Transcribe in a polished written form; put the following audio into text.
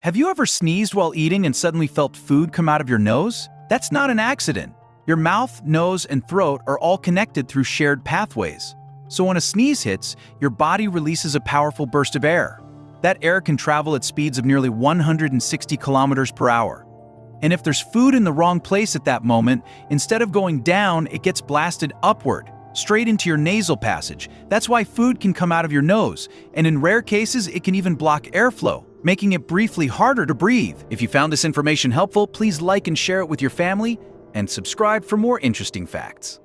Have you ever sneezed while eating and suddenly felt food come out of your nose? That's not an accident. Your mouth, nose, and throat are all connected through shared pathways. So when a sneeze hits, your body releases a powerful burst of air. That air can travel at speeds of nearly 160 kilometers per hour. And if there's food in the wrong place at that moment, instead of going down, it gets blasted upward, straight into your nasal passage. That's why food can come out of your nose, and in rare cases, it can even block airflow, making it briefly harder to breathe. If you found this information helpful, please like and share it with your family, and subscribe for more interesting facts.